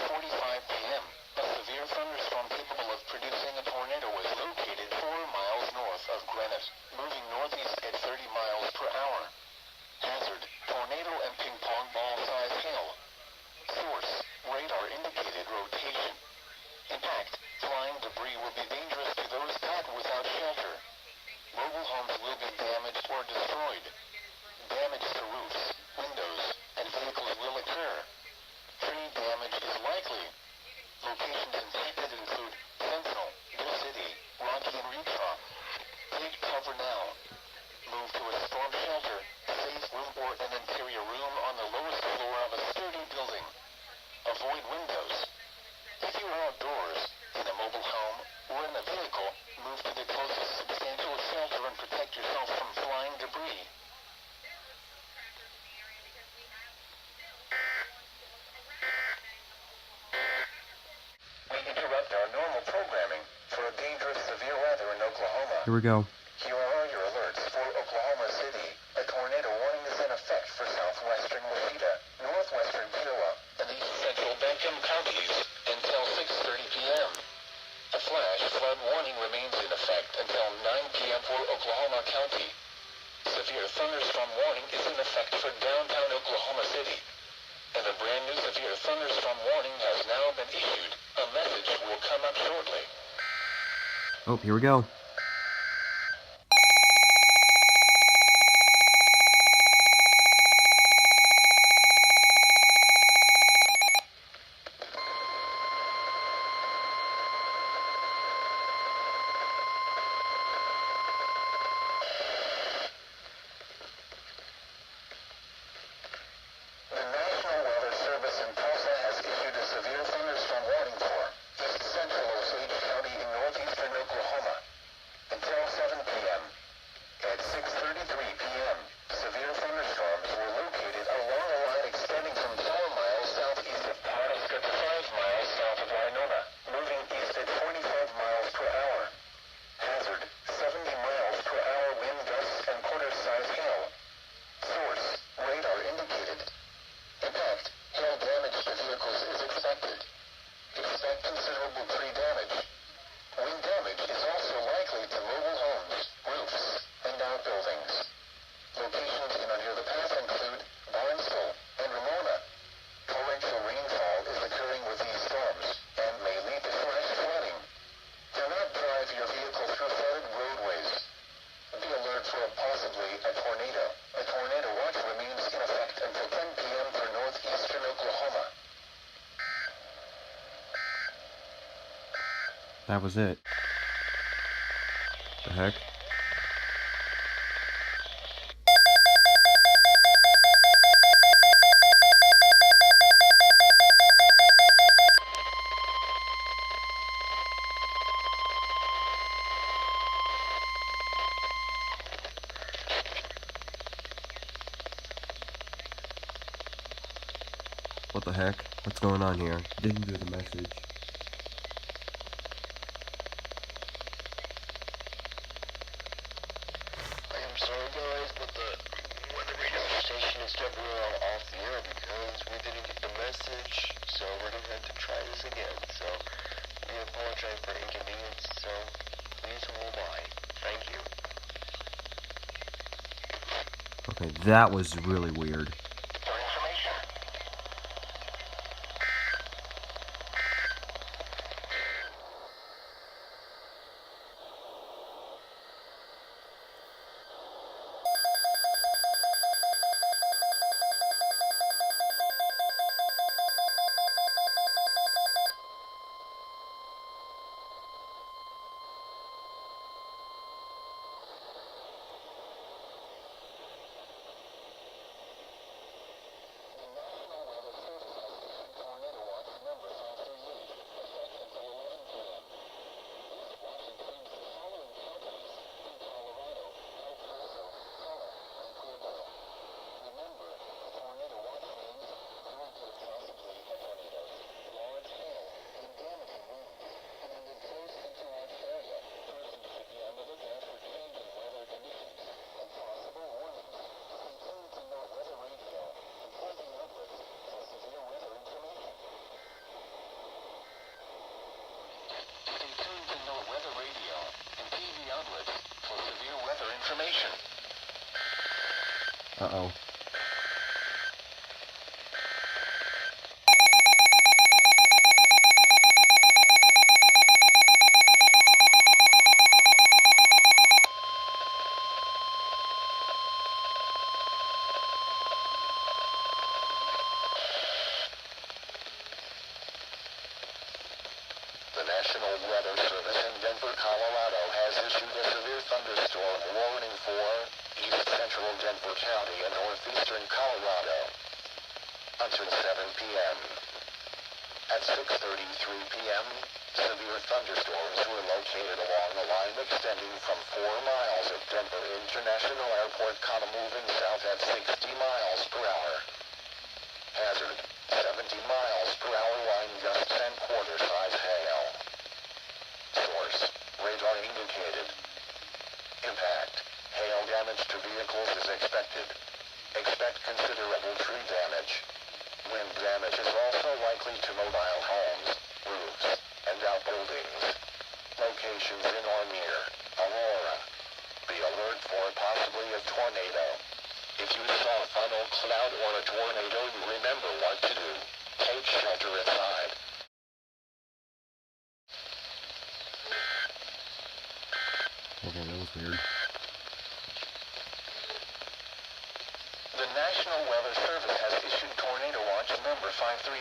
6:45 p.m., a severe thunderstorm capable of producing a tornado was located 4 miles north of Greenwich, moving northeast at 30 miles per hour. Hazard, tornado and ping-pong ball-size hail. Source, radar indicated rotation. Impact, flying debris will be dangerous to those caught without shelter. Mobile homes will be damaged or destroyed. Damage to roofs, windows, and vehicles will occur. Tree damage is likely. Locations impacted include Sentinel, New City, Rocky and Retraw. Take cover now. Move to a storm shelter, safe room or an interior room on the lowest floor of a sturdy building. Avoid windows. If you are outdoors, in a mobile home, or in a vehicle, move to the closest substantial shelter and protect yourself from flying debris. We interrupt our normal programming for a dangerous severe weather in Oklahoma. Here we go. Here are your alerts for Oklahoma City. A tornado warning is in effect for southwestern Wichita, northwestern Kiowa, and east central Bentham counties until 6:30 p.m. A flash flood warning remains in effect until 9 p.m. for Oklahoma County. Severe thunderstorm warning is in effect for downtown Oklahoma City. And a brand new severe thunderstorm warning has now been issued. A message will come up shortly. Oh, here we go. The National Weather Service in Tulsa has issued a severe thunderstorm warning for east central Osage County in northeastern Oklahoma until 7 p.m. At 6:33 p.m., severe thunderstorms were located along a line extending from 4 miles southeast of Pawhuska to 5 miles south of Winona, moving east at 45 miles per hour. Hazard, 70 miles per hour wind gusts and quarter-size hail. Source, radar indicated. Impact, hail damage to vehicles is expected. Expect considerable tree damage. Wind damage is also likely to mobile homes, roofs, and outbuildings. Locations in or near the path include Barnesville and Ramona. Torrential rainfall is occurring with these storms and may lead to flash flooding. Do not drive your vehicle through flooded roadways. Be alert for possibly a tornado. A tornado watch remains in effect until 10 p.m. for northeastern Oklahoma. That was it. The heck? What the heck? What's going on here? Didn't do the message. I am sorry guys, but the weather radio station is temporarily off the air because we didn't get the message, so we're gonna have to try this again. So we apologize for inconvenience, so please hold by. Thank you. Okay, that was really weird. For information. information. Uh-oh. The National Weather Service in Denver, Colorado has issued a severe thunderstorm warning for east central Denver County and northeastern Colorado until 7 p.m. At 6:33 p.m., severe thunderstorms were located along a line extending from 4 miles of Denver International Airport, moving south at 60 miles per hour. Hazard, 70 miles per hour line gusts and quarter-size hail. Source, radar indicated. Impact, hail damage to vehicles is expected. Expect considerable tree damage. Wind damage is also likely to mobile homes, roofs, and outbuildings. Locations in or near Aurora. Be alert for possibly a tornado. If you saw a funnel cloud or a tornado, you remember what to do. Take shelter inside. Okay, that was weird. The National Weather Service has issued tornado watch number 538.